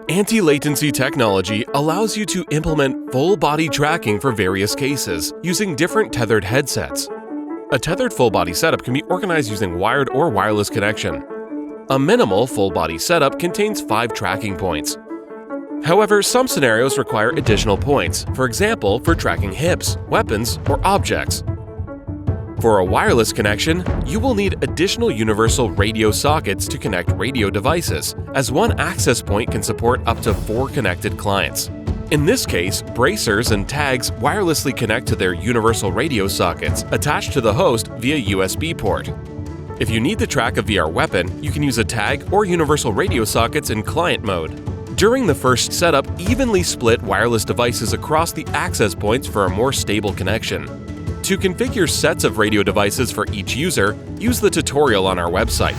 Anti-latency technology allows you to implement full-body tracking for various cases using different tethered headsets. A tethered full-body setup can be organized using wired or wireless connection. A minimal full-body setup contains 5 tracking points. However, some scenarios require additional points, for example, for tracking hips, weapons, or objects. For a wireless connection, you will need additional universal radio sockets to connect radio devices, as one access point can support up to 4 connected clients. In this case, bracers and tags wirelessly connect to their universal radio sockets attached to the host via USB port. If you need to track a VR weapon, you can use a tag or universal radio sockets in client mode. During the first setup, evenly split wireless devices across the access points for a more stable connection. To configure sets of radio devices for each user, use the tutorial on our website.